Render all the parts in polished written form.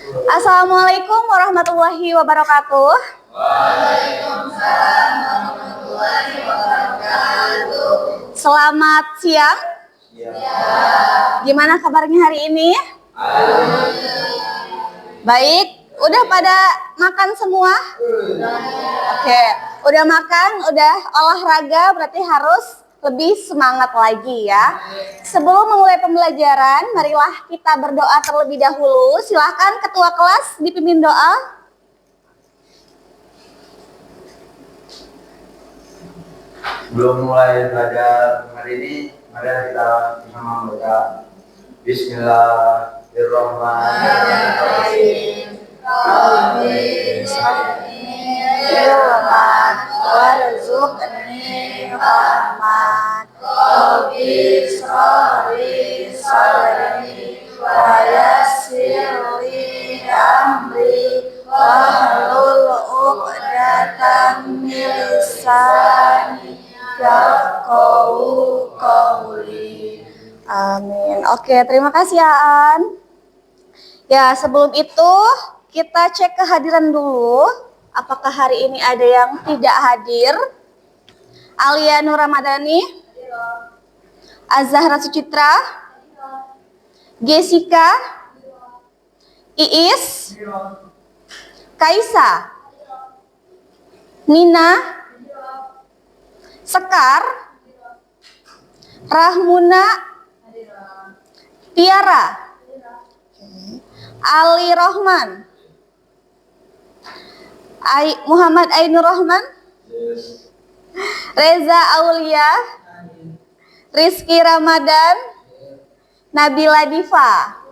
Assalamualaikum warahmatullahi wabarakatuh. Waalaikumsalam warahmatullahi wabarakatuh. Selamat siang. Gimana kabarnya hari ini? Baik. Udah pada makan semua? Oke. Udah makan, udah olahraga, berarti harus lebih semangat lagi ya. Sebelum memulai pembelajaran, marilah kita berdoa terlebih dahulu. Silahkan ketua kelas dipimpin doa. Belum mulai belajar hari ini, mari kita sama membaca Bismillahirrahmanirrahim. Rabbi sholli ilman warzuqni rahmat. Rabbi sholli sadri wa yassir li amri wahlul 'uqdatam min lisani yafqahu qawli. Amin. Oke, terima kasih ya An. Ya, sebelum itu kita cek kehadiran dulu. Apakah hari ini ada yang tidak hadir? Alia Nur Ramadhani, Azahra Sucitra, Jessica, Iis, Kaisa, Nina, Sekar, Rahmuna, Tiara, Ali Rohman, Muhammad Ainur Rahman, Reza Aulia, Rizky Ramadan, Nabila Diva.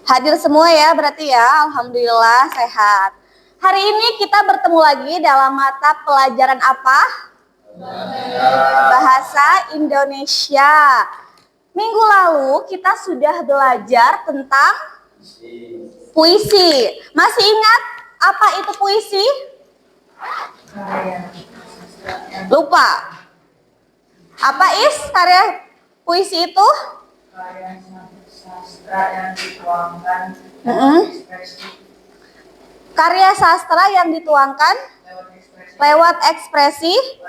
Hadir semua ya berarti ya, alhamdulillah sehat. Hari ini kita bertemu lagi dalam mata pelajaran apa? Bahasa Indonesia. Minggu lalu kita sudah belajar tentang puisi. Masih ingat apa itu puisi? Lupa. Apa karya puisi itu? Karya sastra yang dituangkan Karya sastra yang dituangkan lewat ekspresi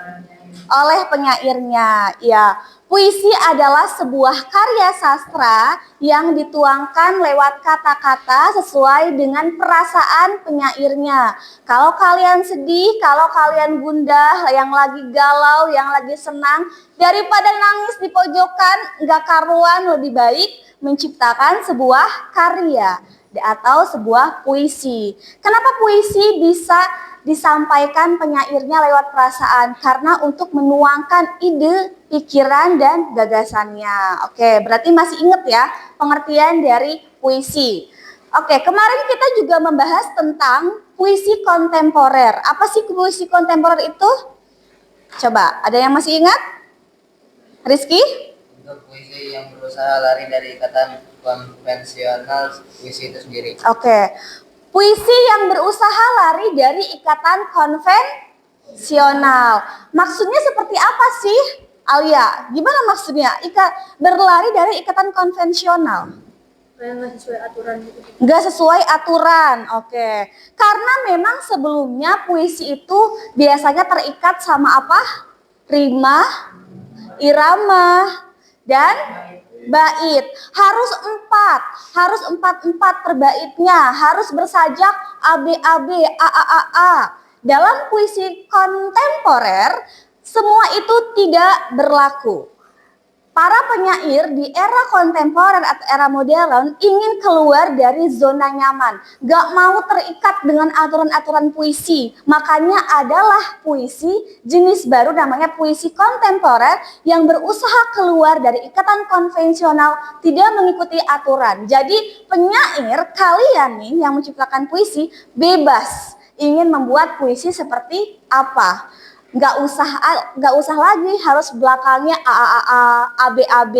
oleh penyairnya. Ya, puisi adalah sebuah karya sastra yang dituangkan lewat kata-kata sesuai dengan perasaan penyairnya. Kalau kalian sedih, kalau kalian gundah, yang lagi galau, yang lagi senang, daripada nangis di pojokan, nggak karuan, lebih baik menciptakan sebuah karya atau sebuah puisi. Kenapa puisi bisa disampaikan penyairnya lewat perasaan? Karena untuk menuangkan ide, pikiran, dan gagasannya. Oke, berarti masih ingat ya pengertian dari puisi. Oke, kemarin kita juga membahas tentang puisi kontemporer. Apa sih puisi kontemporer itu? Coba, ada yang masih ingat? Rizky? Untuk puisi yang berusaha lari dari ikatan konvensional puisi itu sendiri. Oke. Puisi yang berusaha lari dari ikatan konvensional. Maksudnya seperti apa sih, Alia? Gimana maksudnya? Berlari dari ikatan konvensional. nggak sesuai aturan gitu. Nggak sesuai aturan, oke. Karena memang sebelumnya puisi itu biasanya terikat sama apa? Rima, irama, dan bait. Harus empat per baitnya, harus bersajak ABAB, AAAA. Dalam puisi kontemporer, semua itu tidak berlaku. Para penyair di era kontemporer atau era modern ingin keluar dari zona nyaman. Gak mau terikat dengan aturan-aturan puisi. Makanya adalah puisi jenis baru namanya puisi kontemporer yang berusaha keluar dari ikatan konvensional, tidak mengikuti aturan. Jadi penyair kalian nih yang menciptakan puisi bebas ingin membuat puisi seperti apa. Nggak usah lagi harus belakangnya AAA, ABAB,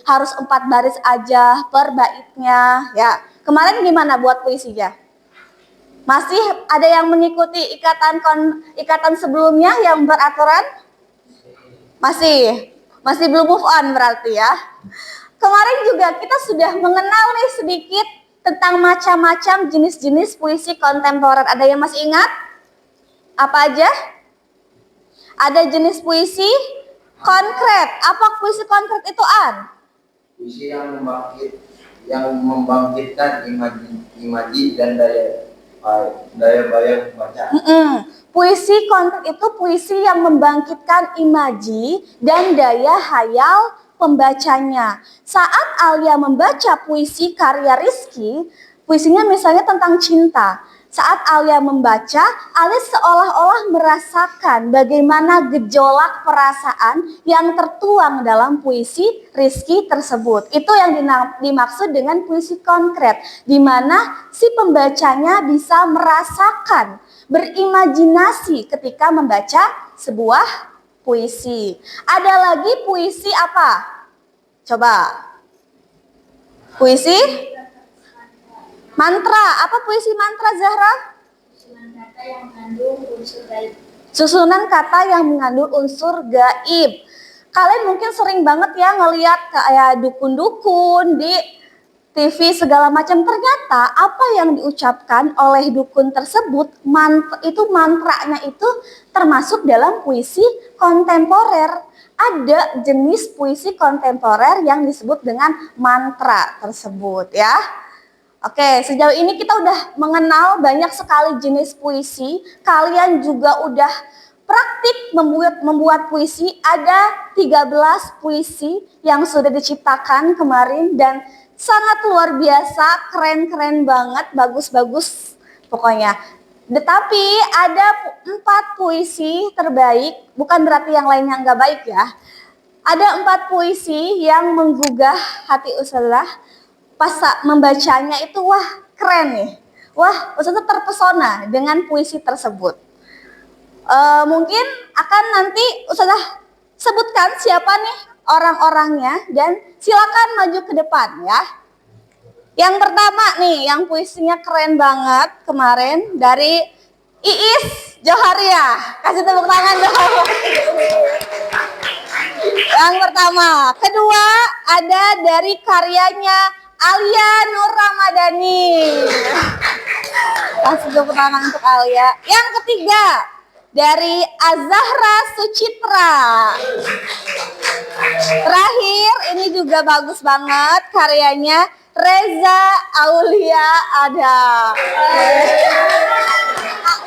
harus 4 baris aja per baitnya ya. Kemarin gimana buat puisinya? Masih ada yang mengikuti ikatan sebelumnya yang beraturan? Masih belum move on berarti ya. Kemarin juga kita sudah mengenal nih sedikit tentang macam-macam jenis-jenis puisi kontemporer. Ada yang masih ingat? Apa aja? Ada jenis puisi konkret. Apa puisi konkret itu, An? Puisi yang membangkitkan imaji dan daya bayang pembaca. Puisi konkret itu puisi yang membangkitkan imaji dan daya hayal pembacanya. Saat Alia membaca puisi karya Rizky, puisinya misalnya tentang cinta. Saat Alia membaca, Alia seolah-olah merasakan bagaimana gejolak perasaan yang tertuang dalam puisi Rizky tersebut. Itu yang dimaksud dengan puisi konkret, di mana si pembacanya bisa merasakan, berimajinasi ketika membaca sebuah puisi. Ada lagi puisi apa? Coba. Puisi mantra. Apa puisi mantra, Zahra? Susunan kata yang mengandung unsur gaib. Susunan kata yang mengandung unsur gaib. Kalian mungkin sering banget ya ngelihat kayak dukun-dukun di TV segala macam. Ternyata apa yang diucapkan oleh dukun tersebut, mantranya itu termasuk dalam puisi kontemporer. Ada jenis puisi kontemporer yang disebut dengan mantra tersebut ya. Oke, sejauh ini kita udah mengenal banyak sekali jenis puisi. Kalian juga udah praktik membuat puisi. Ada 13 puisi yang sudah diciptakan kemarin dan sangat luar biasa, keren-keren banget, bagus-bagus pokoknya. Tetapi ada 4 puisi terbaik, bukan berarti yang lainnya nggak baik ya. Ada 4 puisi yang menggugah hati Ustazah. Pas membacanya itu wah keren nih. Wah, Ustazah terpesona dengan puisi tersebut. Mungkin akan nanti Ustazah sebutkan siapa nih orang-orangnya dan silakan maju ke depan ya. Yang pertama nih, yang puisinya keren banget kemarin dari Iis Johariah. Kasih tepuk tangan dong. Yang pertama. Kedua ada dari karyanya Alia Nur Ramadhani. Kasih tepuk tangan untuk Alia. Yang ketiga dari Azahra Sucitra. Terakhir ini juga bagus banget karyanya Reza Aulia Ada.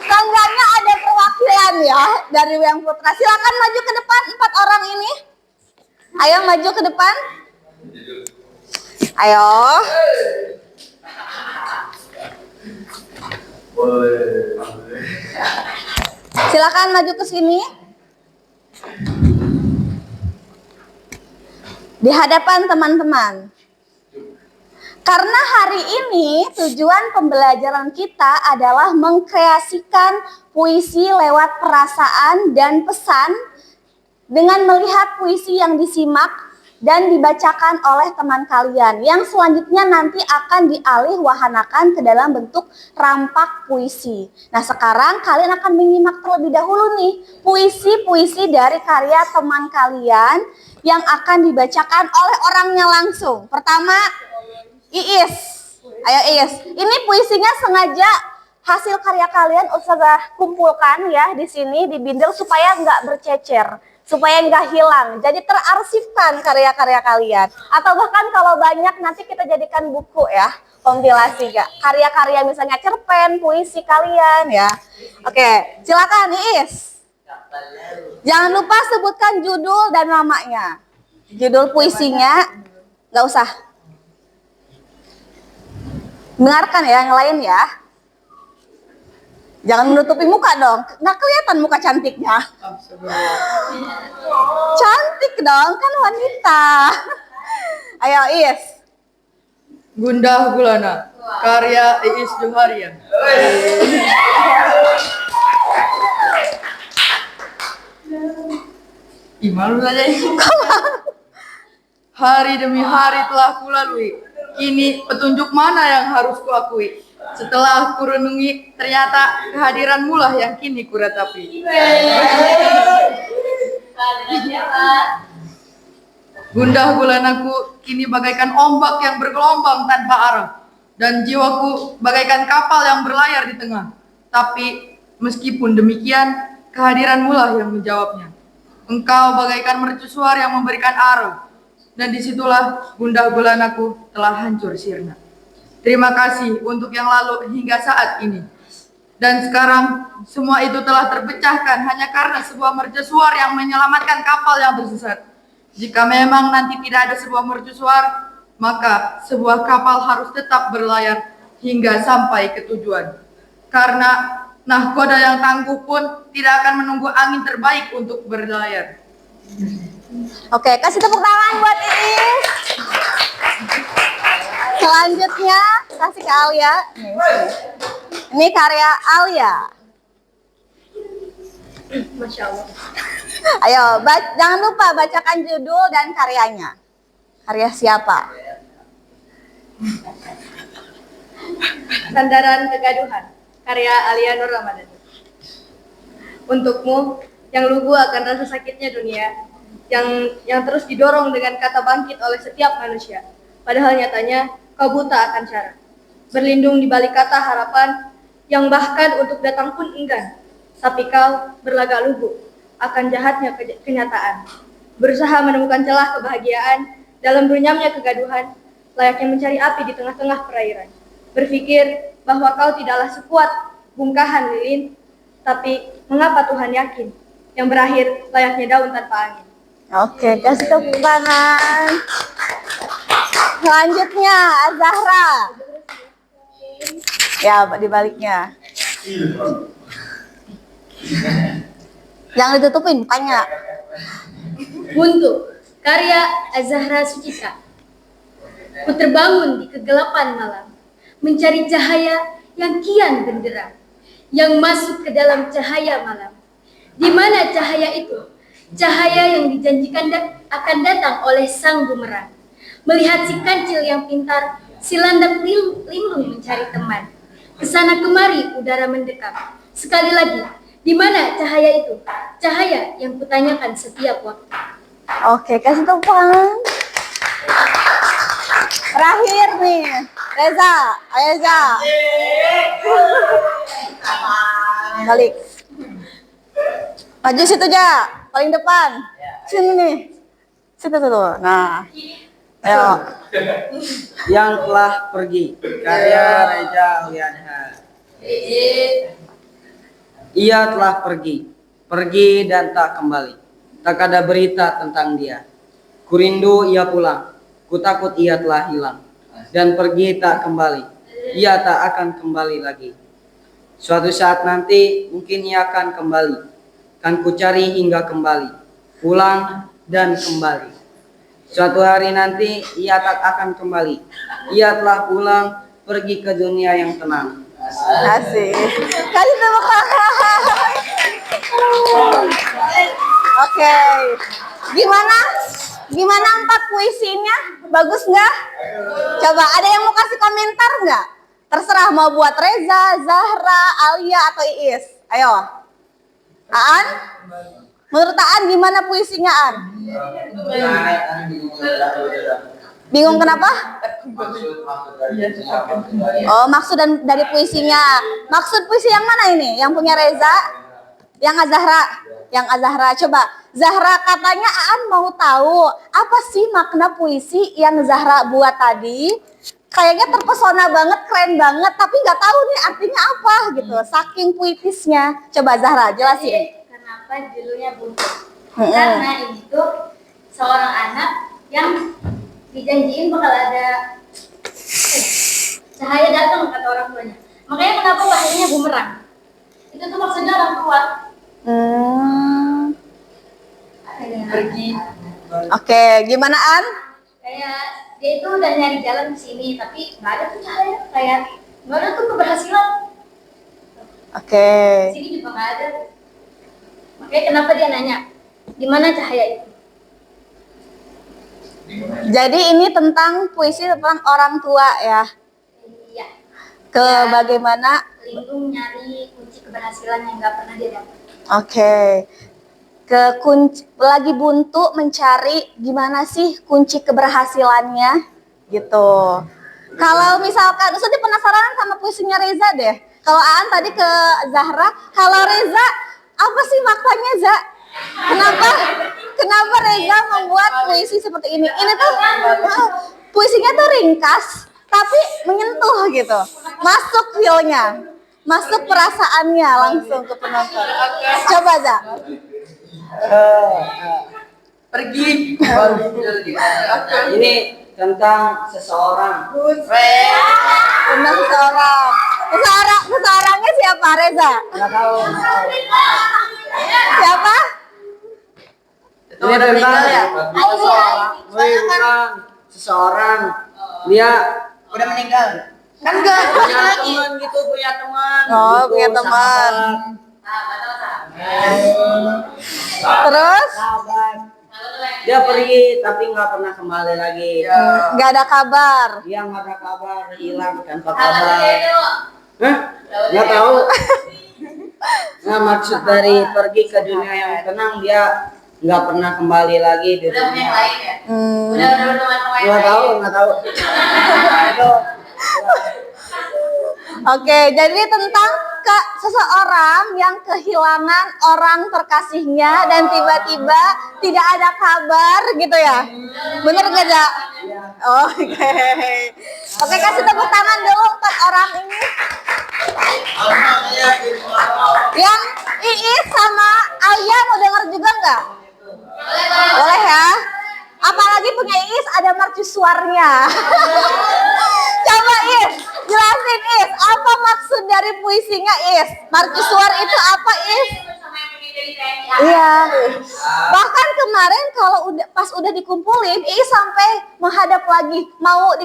Seenggaknya ada perwakilan ya dari Wayang Putra. Silakan maju ke depan 4 orang ini. Ayo maju ke depan. Ayo. Silakan maju ke sini. Di hadapan teman-teman. Karena hari ini tujuan pembelajaran kita adalah mengkreasikan puisi lewat perasaan dan pesan dengan melihat puisi yang disimak dan dibacakan oleh teman kalian yang selanjutnya nanti akan dialih wahanakan ke dalam bentuk rampak puisi. Nah sekarang kalian akan menyimak terlebih dahulu nih puisi-puisi dari karya teman kalian yang akan dibacakan oleh orangnya langsung. Pertama Iis. Ayo Iis. Ini puisinya sengaja hasil karya kalian Ustazah kumpulkan ya di sini di bindel supaya nggak bercecer, supaya nggak hilang. Jadi terarsipkan karya-karya kalian. Atau bahkan kalau banyak nanti kita jadikan buku ya, kompilasi ya. Karya-karya misalnya cerpen, puisi kalian ya. Oke, silakan Iis. Jangan lupa sebutkan judul dan namanya. Judul puisinya nggak usah. Dengarkan ya yang lain ya. Jangan menutupi muka dong. Nggak kelihatan muka cantiknya. Cantik dong, kan wanita. Ayo Iis. Gundah Gulana, karya Iis Johariah. Ih, malu saja ini. Hari demi hari telah kulalui. Kini petunjuk mana yang harus kuakui? Setelah aku renungi, ternyata kehadiranmu lah yang kini kuratapi. Gundah gulanaku kini bagaikan ombak yang bergelombang tanpa arah. dan jiwaku bagaikan kapal yang berlayar di tengah. Tapi meskipun demikian, kehadiranmu lah yang menjawabnya. Engkau bagaikan mercusuar yang memberikan arah, dan disitulah gundah gulanaku telah hancur sirna. Terima kasih untuk yang lalu hingga saat ini. Dan sekarang semua itu telah terpecahkan hanya karena sebuah mercusuar yang menyelamatkan kapal yang tersesat. Jika memang nanti tidak ada sebuah mercusuar, maka sebuah kapal harus tetap berlayar hingga sampai ke tujuan. Karena nahkoda yang tangguh pun tidak akan menunggu angin terbaik untuk berlayar. Oke, kasih tepuk tangan buat Iis. Selanjutnya kasih ke Alia. Ini karya Alia. Masya Allah. Ayo, jangan lupa bacakan judul dan karyanya. Karya siapa? Sandaran Kegaduhan, karya Alia Nur Ramadhani. Untukmu yang lugu akan rasa sakitnya dunia, yang terus didorong dengan kata bangkit oleh setiap manusia. Padahal nyatanya kau buta akan cara. Berlindung di balik kata harapan yang bahkan untuk datang pun enggan. Tapi kau berlagak lugu akan jahatnya kenyataan. Berusaha menemukan celah kebahagiaan dalam runyamnya kegaduhan, layaknya mencari api di tengah-tengah perairan. Berpikir bahwa kau tidaklah sekuat bungkahan lilin, tapi mengapa Tuhan yakin yang berakhir layaknya daun tanpa angin. Oke, kasih tepuk tangan. Selanjutnya Azahra. Ya, di baliknya. Jangan ditutupin mukanya. Buntu, karya Azahra Sucitra. Ku terbangun di kegelapan malam, mencari cahaya yang kian benderang, yang masuk ke dalam cahaya malam. Di mana cahaya itu? Cahaya yang dijanjikan akan datang oleh sang bumerang. Melihat si kancil yang pintar, si landak linglung mencari teman. Kesana kemari udara mendekam. Sekali lagi, di mana cahaya itu? Cahaya yang kutanyakan setiap waktu. Oke, kasih tepuk tangan. Terakhir nih, Reza. Ayo Reza. Balik. Maju situ aja, paling depan. Sini nih. Situ tuh. Nah. Ayo. Yang telah pergi, karya Reza Aulianha. Ia telah pergi dan tak kembali. Tak ada berita tentang dia. Kurindu ia pulang, kutakut ia telah hilang. Dan pergi tak kembali, ia tak akan kembali lagi. Suatu saat nanti mungkin ia akan kembali. Kan ku cari hingga kembali, pulang dan kembali. Suatu hari nanti ia tak akan kembali. Ia telah pulang, pergi ke dunia yang tenang. Asik. Kasih tepuk tangan. Oke. Gimana? Gimana 4 puisinya? Bagus nggak? Coba ada yang mau kasih komentar nggak? Terserah mau buat Reza, Zahra, Alia atau Iis. Ayo. Aan? Menurut Aan gimana puisinya Aan? Bingung kenapa? Oh, maksud dari puisinya. Maksud puisi yang mana ini? Yang punya Reza? Yang Azahra? Yang Azahra. Coba, Zahra katanya Aan mau tahu apa sih makna puisi yang Zahra buat tadi. Kayaknya terpesona banget, keren banget, tapi nggak tahu nih artinya apa gitu. Saking puitisnya. Coba Zahra jelasin. Kenapa judulnya Buntu? Karena ini tuh seorang anak yang dijanjiin bakal ada cahaya datang kata orang tuanya. Makanya kenapa bahasanya bumerang? Itu tuh maksudnya orang tua. Pergi. Oke, gimana An? Kayak dia itu udah nyari jalan ke sini tapi nggak ada tuh cahaya, kayak nggak ada tuh keberhasilan. Oke. Di sini juga nggak ada. Makanya kenapa dia nanya, di mana cahaya itu? Jadi ini tentang puisi tentang orang tua ya. Iya. Ke bagaimana? Lindung nyari kunci keberhasilan yang nggak pernah dia dapat. Oke. Ke kunci lagi buntu mencari gimana sih kunci keberhasilannya gitu. Kalau misalkan, Ustadz penasaran sama puisinya Reza deh. Kalau Aan tadi ke Zahra, kalau Reza, apa sih maknanya, Za? Kenapa Reza membuat puisi seperti ini? Ini tuh puisinya tuh ringkas, tapi menyentuh gitu. Masuk feel-nya, masuk perasaannya langsung ke penonton. Coba, Za. Pergi. Ini tentang seseorang. Tentang seseorang. Seseorangnya siapa, Reza? Nggak tahu. Siapa? Ini tentang seseorang. Bukan seseorang. Dia Udah meninggal. Kan enggak. punya teman gitu, punya teman. Oh, gitu, punya teman. Terus Sahabat. Dia pergi tapi nggak pernah kembali lagi. nggak ada kabar. Dia nggak ada kabar, hilang tanpa kabar. Hah? Nggak tahu. Nah, maksud dari pergi ke dunia yang tenang, dia nggak pernah kembali lagi di dunia. Hmm. Nggak tahu. Itu Oke, jadi tentang seseorang yang kehilangan orang terkasihnya dan tiba-tiba tidak ada kabar gitu ya. Bener gak, Ja? Oke. Oke, kasih tepuk tangan dulu untuk orang ini. Yang Iis sama Alia mau denger juga nggak? Boleh ya. Apalagi punya Iis ada mercusuarnya. Coba Is, jelasin Is, apa maksud dari puisinya Is? Mercusuar itu apa Is? Iya. Bahkan kemarin kalau pas udah dikumpulin, Iis sampai menghadap lagi, mau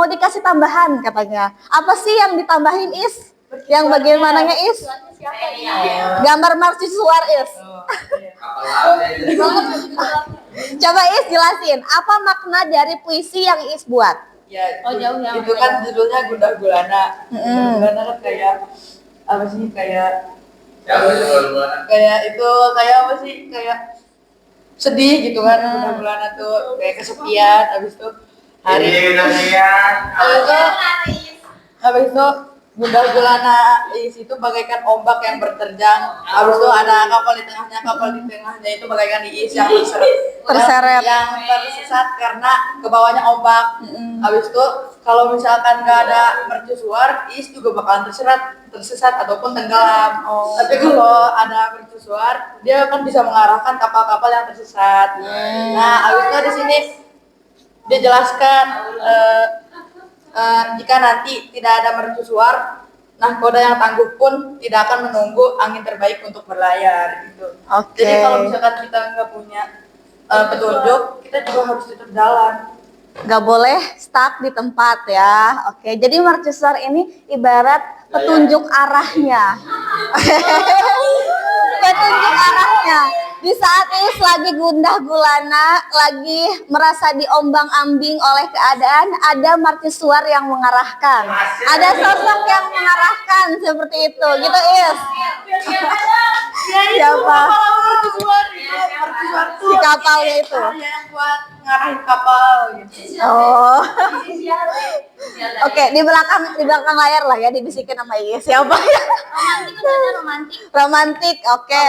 dikasih tambahan katanya. Apa sih yang ditambahin Is? Yang bagian mananya Is? Gambar mercusuar Is. Coba Is jelasin, apa makna dari puisi yang Is buat? Ya, itu kan judulnya Gundah Gulana. Gundah Gulana kan kayak apa sih? Kayak itu kayak apa sih? Kayak sedih gitu kan. Gundah Gulana tuh kayak kesepian. Habis itu habis itu Gundah Gulana itu bagaikan ombak yang berterjang. Habis itu ada kapal di tengahnya itu bagaikan Iis yang Terseret. yang tersesat karena kebawahnya ombak. Habis itu kalau misalkan nggak ada mercusuar, Iis juga bakalan tersesat ataupun tenggelam. Tapi kalau ada mercusuar, dia kan bisa mengarahkan kapal-kapal yang tersesat. Nah, habis itu di sini dia jelaskan jika nanti tidak ada mercusuar, nahkoda yang tangguh pun tidak akan menunggu angin terbaik untuk berlayar gitu. Oke. Jadi kalau misalkan kita nggak punya petunjuk, kita juga harus tetap jalan. Gak boleh stuck di tempat ya. Oke, jadi mercusuar ini ibarat petunjuk arahnya. Petunjuk arahnya. Di saat Iis lagi gundah gulana, lagi merasa diombang-ambing oleh keadaan, ada mercusuar yang mengarahkan. Ada sosok yang mengarahkan seperti itu. Gitu Iis. Siapa? Mercusuar Si kapalnya itu. yang buat ngarahin kapal gitu. Oh. Oke, di belakang layar lah ya dibisikin sama Iis. Siapa ya? Romantik. Oke.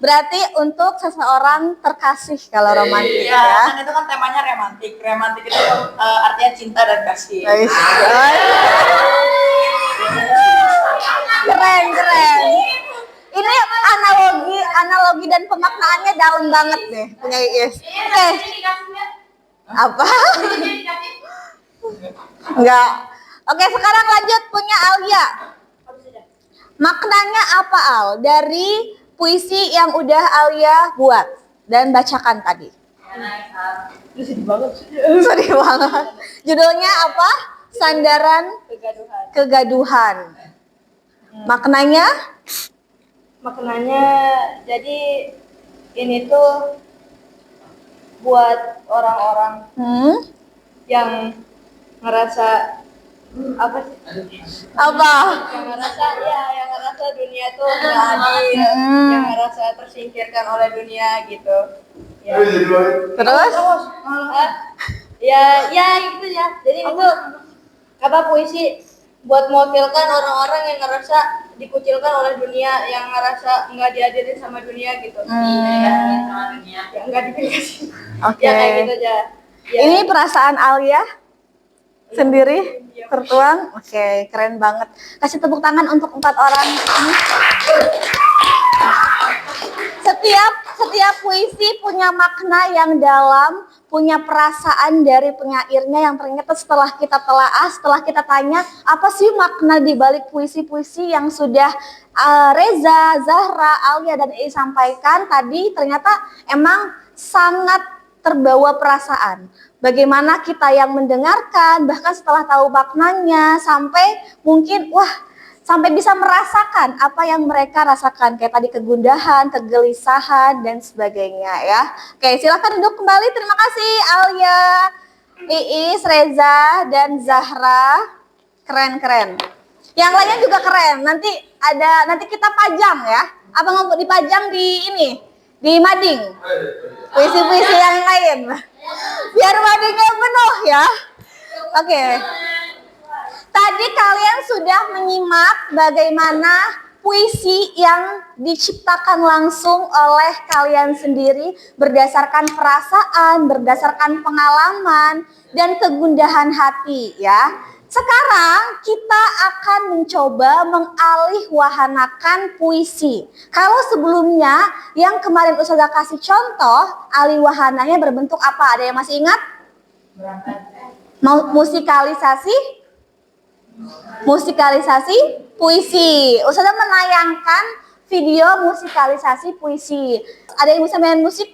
Berarti untuk seseorang terkasih kalau romantik Iya, ya. kan itu kan temanya romantik. Romantik itu artinya cinta dan kasih. Guys. Keren. Ini analogi dan pemaknaannya dalam banget nih punya Iis. Oke. Apa? Enggak. Oke, sekarang lanjut punya Alia. Maknanya apa Al dari puisi yang udah Alia buat dan bacakan tadi? Sedih banget. Judulnya apa? Sandaran Kegaduhan. Maknanya? Maknanya jadi ini tuh buat orang-orang yang ngerasa apa sih? Apa? Yang ngerasa dunia tuh nggak adil, yang ngerasa tersingkirkan oleh dunia gitu. Ya. Terus? Hah? Ya gitu ya. Jadi itu apa puisi buat mewakilkan orang-orang yang ngerasa dikucilkan oleh dunia, yang ngerasa nggak dihadirin sama dunia gitu. Ya nggak dipilih. Oke. Ya kayak gitu aja. Ya. Ini perasaan Alia sendiri tertuang. Oke, keren banget. Kasih tepuk tangan untuk 4 orang ini. Setiap puisi punya makna yang dalam, punya perasaan dari penyairnya yang ternyata setelah kita telaah, setelah kita tanya apa sih makna di balik puisi-puisi yang sudah Reza, Zahra, Alia dan Ei sampaikan tadi, ternyata emang sangat terbawa perasaan. Bagaimana kita yang mendengarkan, bahkan setelah tahu maknanya sampai mungkin sampai bisa merasakan apa yang mereka rasakan, kayak tadi kegundahan, kegelisahan dan sebagainya ya. Oke, silakan duduk kembali. Terima kasih Alia, Iis, Reza dan Zahra. Keren. Yang lainnya juga keren. Nanti kita pajang ya. Abang mau dipajang di mading. Puisi-puisi yang lain. Biar madingnya penuh ya. Oke. Tadi kalian sudah menyimak bagaimana puisi yang diciptakan langsung oleh kalian sendiri berdasarkan perasaan, berdasarkan pengalaman dan kegundahan hati ya. Sekarang kita akan mencoba mengalihwahanakan puisi. Kalau sebelumnya yang kemarin Ustazah kasih contoh, alihwahananya berbentuk apa? Ada yang masih ingat? Musikalisasi puisi. Ustazah menayangkan video musikalisasi puisi. Ada yang bisa main musik?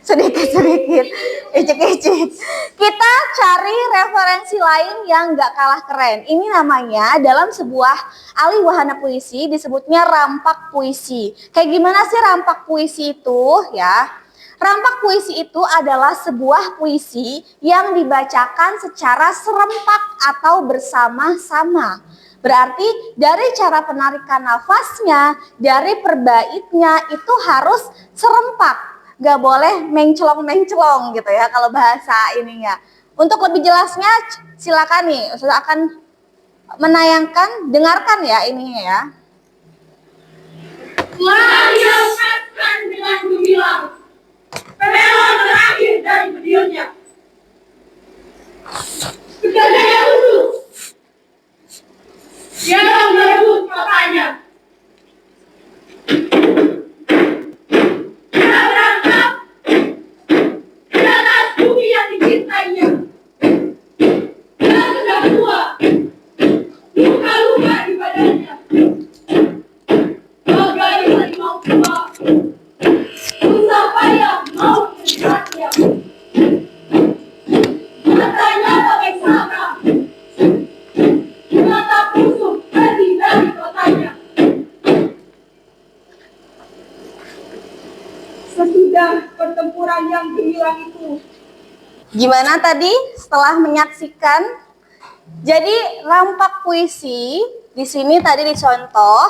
Sedikit. Icik-icik. Kita cari referensi lain yang gak kalah keren. Ini namanya dalam sebuah alihwahana puisi disebutnya rampak puisi. Kayak gimana sih rampak puisi itu ya? Rampak puisi itu adalah sebuah puisi yang dibacakan secara serempak atau bersama-sama. Berarti dari cara penarikan nafasnya, dari perbaitnya itu harus serempak. Gak boleh menclong-menclong gitu ya kalau bahasa ininya. Untuk lebih jelasnya silakan nih, Ustaz akan menayangkan, dengarkan ya ininya ya. Diangkatkan dengan gemilang. Pemelon terakhir dari berdirinya. Kegadanya utuh. Dia merebut kotanya. Dia berangkat di atas bumi yang dicintainya. Dia sudah tua. Luka-luka di badannya. Bagai harimau tua. Susah payah mau melihatnya. Matanya bagai sama. Mata busuk pergi dari kotanya. Sesudah pertempuran yang gemilang itu, Gimana tadi setelah menyaksikan? Jadi rampak puisi di sini tadi dicontoh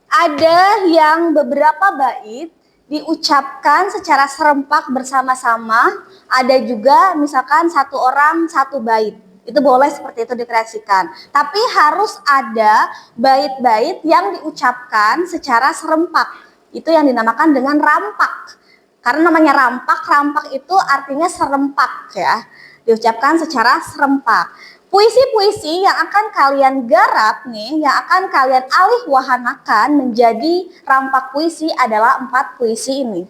ada yang beberapa bait diucapkan secara serempak bersama-sama, ada juga misalkan satu orang satu bait. Itu boleh seperti itu dikreasikan. Tapi harus ada bait-bait yang diucapkan secara serempak. Itu yang dinamakan dengan rampak. Karena namanya rampak itu artinya serempak ya. Diucapkan secara serempak. Puisi-puisi yang akan kalian garap nih, yang akan kalian alihwahanakan menjadi rampak puisi adalah 4 puisi ini.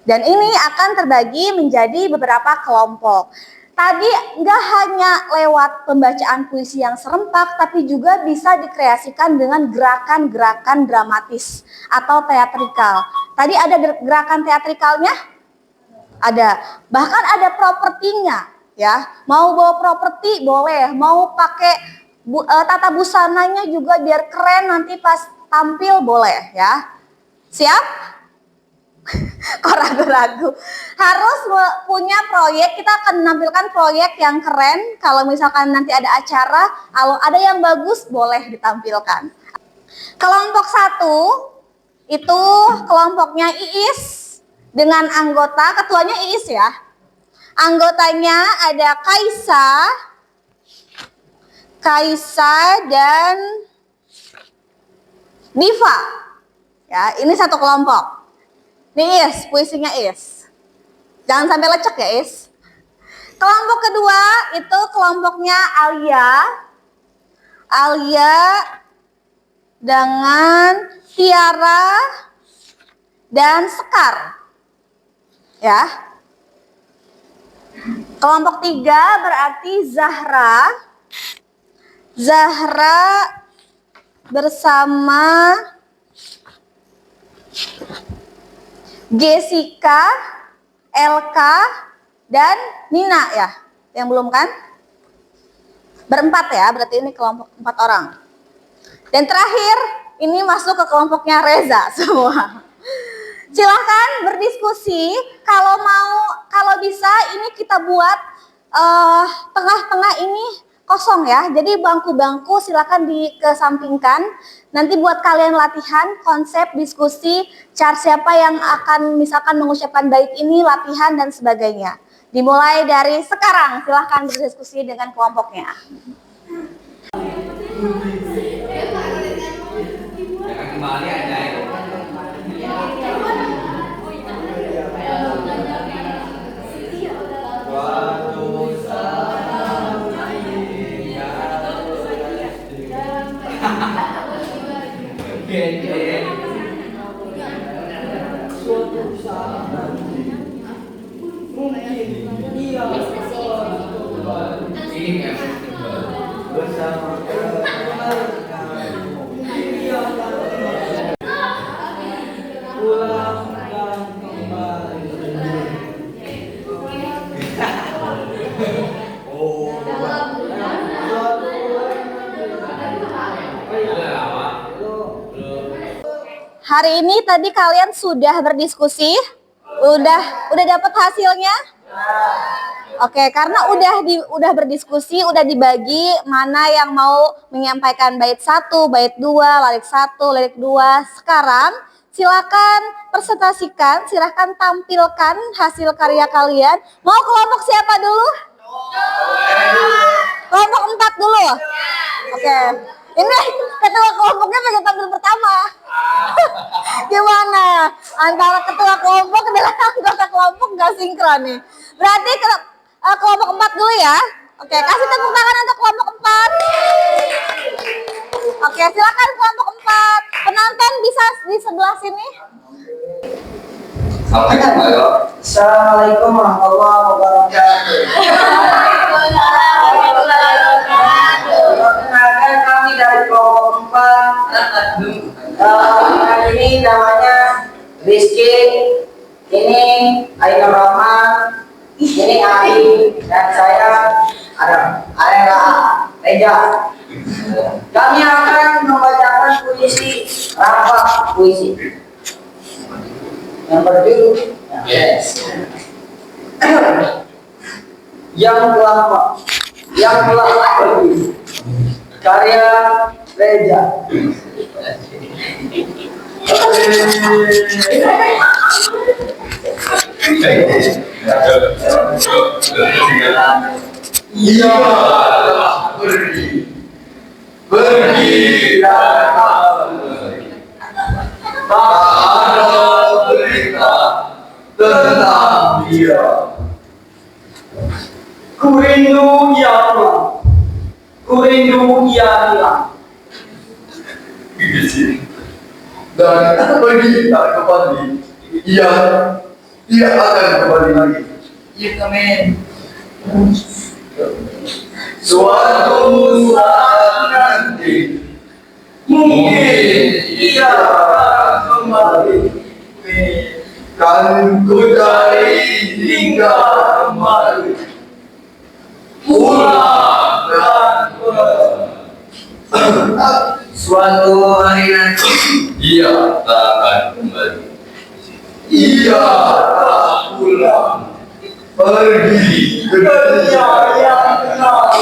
Dan ini akan terbagi menjadi beberapa kelompok. Tadi nggak hanya lewat pembacaan puisi yang serempak, tapi juga bisa dikreasikan dengan gerakan-gerakan dramatis atau teatrikal. Tadi ada gerakan teatrikalnya? Ada. Bahkan ada propertinya. Ya, mau bawa properti boleh, mau pakai tata busananya juga biar keren nanti pas tampil boleh ya. Siap? Kok ragu-ragu? Harus punya proyek, kita akan menampilkan proyek yang keren. Kalau misalkan nanti ada acara, kalau ada yang bagus boleh ditampilkan. Kelompok 1 itu kelompoknya Iis dengan anggota, ketuanya Iis ya. Anggotanya ada Kaisa dan Diva. Ya, ini satu kelompok. Nih Is, puisinya Is. Jangan sampai lecek ya Is. Kelompok kedua itu kelompoknya Alia dengan Tiara dan Sekar. Ya. Kelompok tiga berarti Zahra bersama Jessica, Elka, dan Nina ya. Yang belum kan? Berempat ya, berarti ini kelompok 4 orang. Dan terakhir, ini masuk ke kelompoknya Reza semua. Silahkan berdiskusi. Kalau bisa ini kita buat tengah-tengah ini kosong ya. Jadi bangku-bangku silahkan dikesampingkan. Nanti buat kalian latihan konsep diskusi, siapa yang akan misalkan mengucapkan bait ini, latihan dan sebagainya. Dimulai dari sekarang, silahkan berdiskusi dengan kelompoknya. Hari ini tadi kalian sudah berdiskusi? Udah dapat hasilnya? Oke, karena udah berdiskusi, udah dibagi mana yang mau menyampaikan bait 1, bait 2, lirik 1, lirik 2. Sekarang silakan presentasikan, silakan tampilkan hasil karya kalian. Mau kelompok siapa dulu? Kelompok 4 dulu. Oke. Ini ketua kelompoknya pengen tampil pertama. Gimana? Antara ketua kelompok dengan anggota kelompok gak sinkron nih. Berarti kelompok 4 dulu ya. Oke, kasih tepuk tangan untuk kelompok 4. Oke, silakan kelompok 4. Penonton bisa di sebelah sini. Assalamualaikum warahmatullahi wabarakatuh. Perkenalkan kami dari kelompok 4. Hari ini namanya Rizky, ini Ainur Rahman, ini Ali, dan saya adalah Reja. Kami akan membacakan puisi Rafa puisi yang berjudul yang telah pergi, karya Reja. Ia telah pergi dan kembali. Tak ada berita tentang dia. Ku rindu ia pulang, ku rindu ia hilang. Dan pergi tak kembali. Ia akan kembali lagi. Iya kami. Suatu saat nanti mungkin ia akan kembali. Kan ku cari hingga kembali. Pulang dan Suatu hari nanti ia tak akan kembali. Ia telah pulang, pergi ke dunia yang kenal.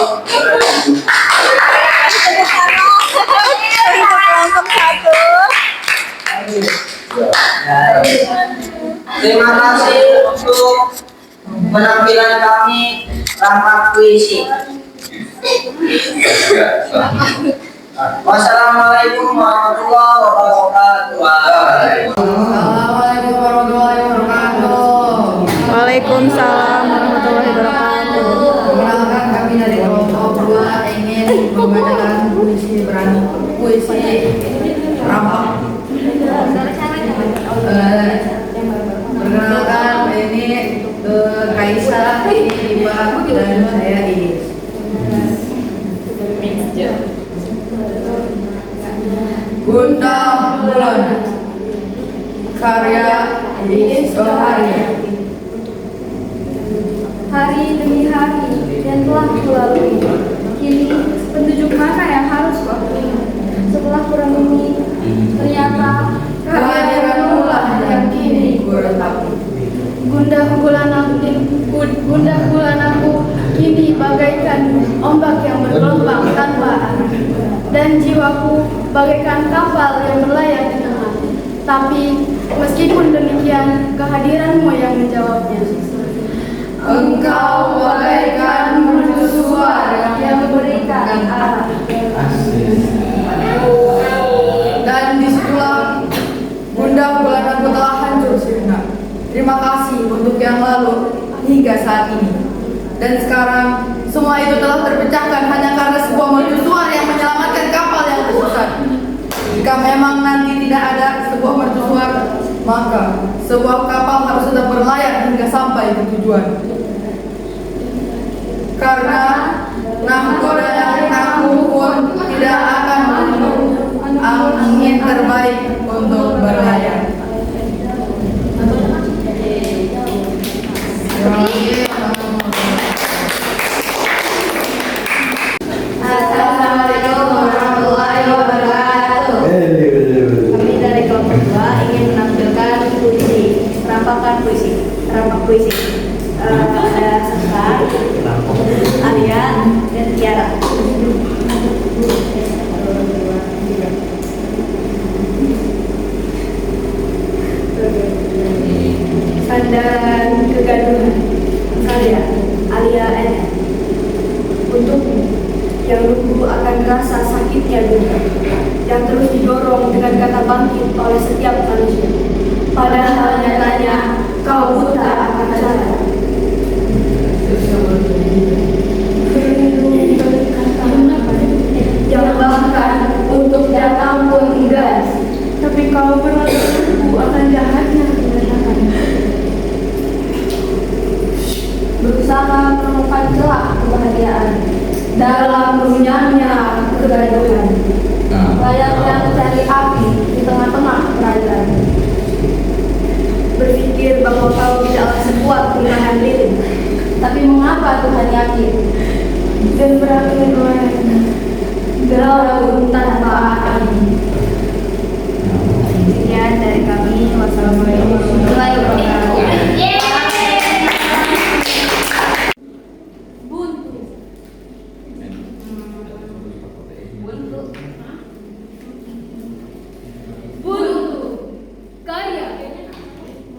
Kelompok 1. Terima kasih untuk penampilan kami rampak puisi. Wassalamualaikum warahmatullahi wabarakatuh. Assalamualaikum warahmatullahi wabarakatuh. Waalaikumsalam warahmatullahi wabarakatuh. Perkenalkan kami dari kelompok 2 ingin membacakan puisi berani, puisi rampak. Perkenalkan ini Kaisa, ini Iba, dan saya Iis. Bunda Bulan, karya Iis Soharia. Hari demi hari yang telah kulalui, kini petunjuk mana yang harus kuakui? Setelah kurang ini, ternyata Kehadiranmu lah yang kini kuratapi. gundah bulan aku kini bagaikan ombak yang bergelombang tanpa arah, dan jiwaku bagaikan kapal yang berlayar di tengah. Tapi meskipun demikian, kehadiranmu yang menjawabnya. Engkau bagaikan mercusuar yang Memberikan arah. dan disitulah Bunda bulan aku telah hancur sirna. Terima kasih untuk yang lalu hingga saat ini. Dan sekarang semua itu telah terpecahkan hanya karena sebuah mercusuar yang menyelamatkan kapal yang tersesat. Jika memang nanti tidak ada sebuah mercusuar, maka sebuah kapal harus tetap berlayar hingga sampai ke tujuan. Karena nahkoda yang aku pun tidak akan menunggu angin terbaik untuk berlayar. Assalamualaikum warahmatullahi wabarakatuh. Kami dari kelompok 2 ingin menampilkan puisi, rampak puisi. Ada Sekar, Alia, dan Tiara. Sandaran kegaduhan, karya Alia N. Untukmu yang lugu akan rasa sakitnya dunia, yang terus didorong dengan kata bangkit oleh setiap manusia. Padahal nyatanya kau buta akan cara. Yang bahkan untuk datang pun enggan, tapi kau pernah tertipu akan jahatnya kebenaran. Berusaha menemukan celah kebahagiaan dalam runyamnya kegaduhan, layaknya mencari api di tengah-tengah perairan. Berpikir bahwa kau tidaklah sekuat perubahan diri, tapi mengapa Tuhan yakin dan berani melayani dalam tanpa arti. Sekian dari kami. Wassalamualaikum warahmatullahi wabarakatuh. Buntu, karya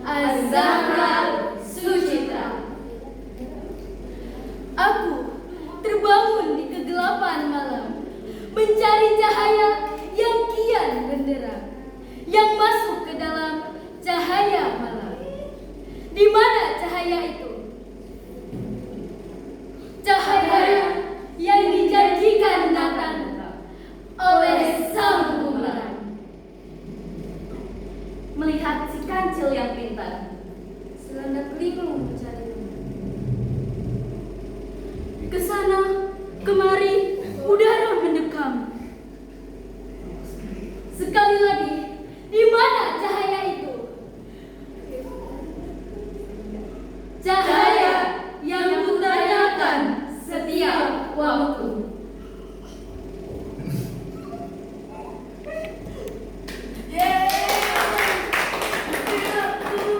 Az-Zahra Sucitra. Aku terbangun di kegelapan malam, mencari cahaya yang kian benderang, yang masuk ke dalam cahaya malam. Di mana cahaya itu? Cahaya yang dijanjikan datang oleh sang bulan. Melihat si kancil yang pintar, selandak linglung mencari. Kesana, kemari, udara mendekam. Sekali lagi, di mana cahaya itu? Cahaya yang kutanyakan setiap waktu.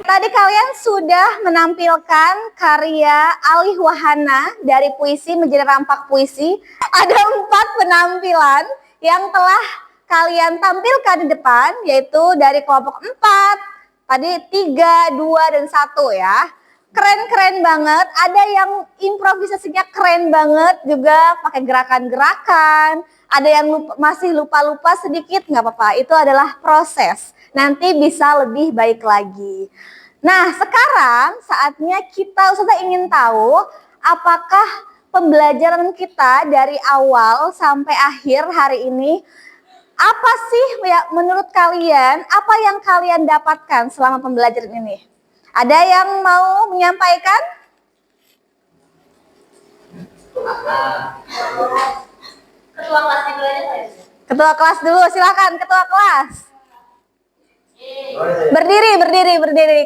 Tadi kalian sudah menampilkan karya Alih Wahana dari puisi menjadi rampak puisi. Ada 4 penampilan yang telah kalian tampilkan di depan, yaitu dari kelompok 4, tadi 3, 2, dan 1 ya. keren-keren banget. Ada yang improvisasinya keren banget juga, pakai gerakan-gerakan. Ada yang masih lupa-lupa sedikit, nggak apa-apa. Itu adalah proses. Nanti bisa lebih baik lagi. Nah, sekarang saatnya Ustazah ingin tahu apakah pembelajaran kita dari awal sampai akhir hari ini, apa sih ya menurut kalian, apa yang kalian dapatkan selama pembelajaran ini? Ada yang mau menyampaikan? Ketua kelas dulu aja. Ketua kelas dulu, silakan ketua kelas. Berdiri.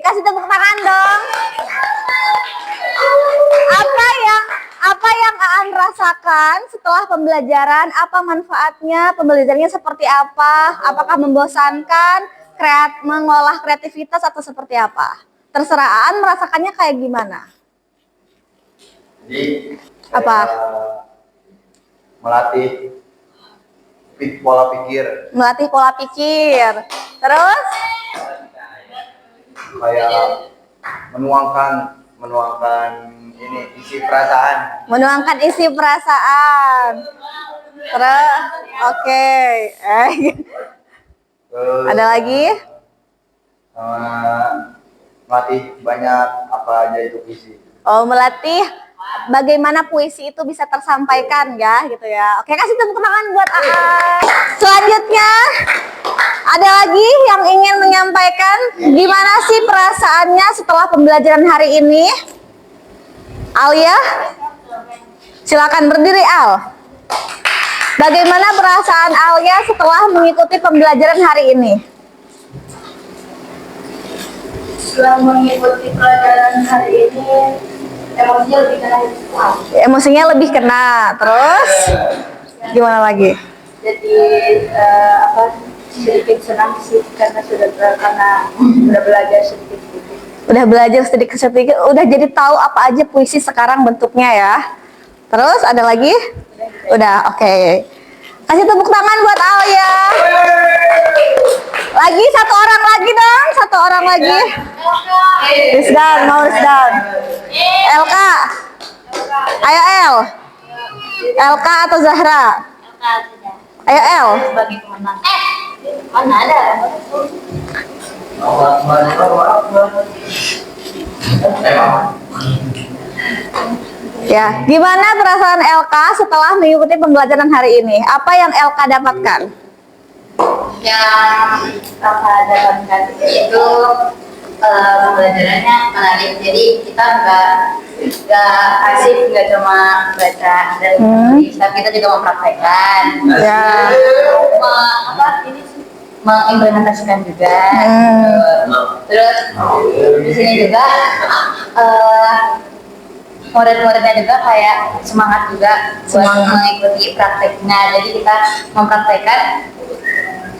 Kasih tepuk tangan dong. Apa yang Aan rasakan setelah pembelajaran? Apa manfaatnya? Pembelajarannya seperti apa? Apakah membosankan? Mengolah kreativitas atau seperti apa? Terserah Aan merasakannya kayak gimana? Jadi Apa? melatih pola pikir, Melatih pola pikir. Terus? kayak menuangkan ini isi perasaan. Menuangkan isi perasaan. Terus? Oke. Terus, Ada lagi? melatih banyak apa aja itu puisi. Oh, melatih bagaimana puisi itu bisa tersampaikan ya, gitu ya. Oke, kasih tepuk tangan buat Aan. Selanjutnya, ada lagi yang ingin menyampaikan gimana sih perasaannya setelah pembelajaran hari ini? Alia? Silakan berdiri, Al. Bagaimana perasaan Alia setelah mengikuti pembelajaran hari ini? Setelah mengikuti pelajaran hari ini, emosinya lebih kena. Emosinya lebih kena. Terus gimana lagi? Jadi sedikit senang sih karena sudah belajar sedikit-sedikit. Udah belajar sedikit-sedikit, udah jadi tahu apa aja puisi sekarang bentuknya ya. Terus ada lagi? Udah, oke. Kasih tepuk tangan buat Alia. Lagi satu orang lagi dong, satu orang lagi. Rizdan, mau Rizdan. LK. Ayo El. LK atau Zahra? Ayo El. Sebagai pemenang. Mana ada? Ya, gimana perasaan LK setelah mengikuti pembelajaran hari ini? Apa yang LK dapatkan? Yang kakak dapatkan itu pembelajarannya menarik. Jadi kita nggak asik, nggak cuma baca dan menulis, tapi kita juga mempraktekkan. Ya. Mengimplementasikan juga. Terus di sini juga murid-muridnya juga kayak semangat juga buat mengikuti prakteknya. Jadi kita mempraktekkan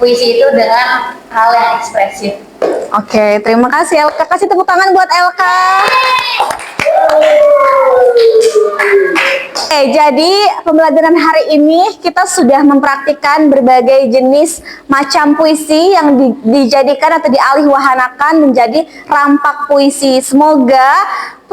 puisi itu dengan hal yang ekspresif. Oke, terima kasih LK. Kasih tepuk tangan buat LK. Oke, jadi pembelajaran hari ini kita sudah mempraktikkan berbagai jenis macam puisi yang dijadikan atau dialihwahanakan menjadi rampak puisi. Semoga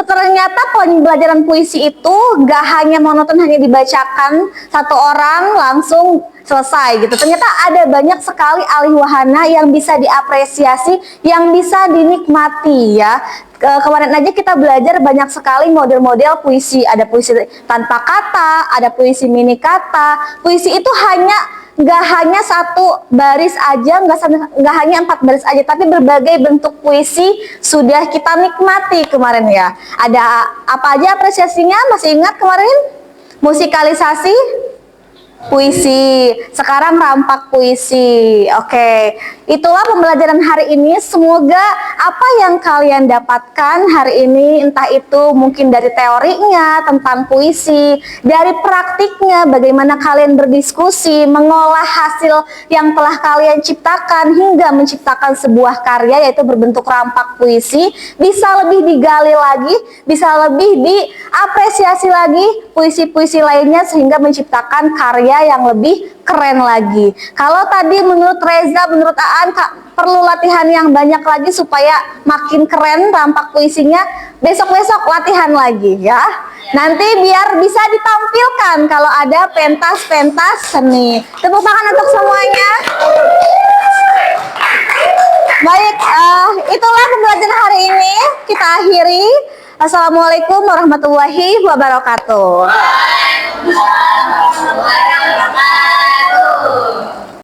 ternyata pembelajaran puisi itu gak hanya monoton, hanya dibacakan satu orang langsung selesai gitu. Ternyata ada banyak sekali alihwahana yang bisa diapresiasi, yang bisa dinikmati ya. Kemarin aja kita belajar banyak sekali model-model puisi. Ada puisi tanpa kata, ada puisi mini kata. Puisi itu nggak hanya satu baris aja, nggak hanya 4 baris aja, tapi berbagai bentuk puisi sudah kita nikmati kemarin ya. Ada apa aja apresiasinya? Masih ingat kemarin? Musikalisasi puisi, sekarang rampak puisi. Oke, itulah pembelajaran hari ini. Semoga apa yang kalian dapatkan hari ini, entah itu mungkin dari teorinya tentang puisi, dari praktiknya bagaimana kalian berdiskusi, mengolah hasil yang telah kalian ciptakan hingga menciptakan sebuah karya yaitu berbentuk rampak puisi, bisa lebih digali lagi, bisa lebih diapresiasi lagi puisi-puisi lainnya sehingga menciptakan karya karya yang lebih keren lagi. Kalau tadi menurut Reza, menurut Aan, perlu latihan yang banyak lagi supaya makin keren tampak puisinya. Besok-besok latihan lagi ya. Nanti biar bisa ditampilkan kalau ada pentas-pentas seni. Tepuk tangan untuk semuanya. Baik, itulah pembelajaran hari ini. Kita akhiri. Assalamualaikum warahmatullahi wabarakatuh.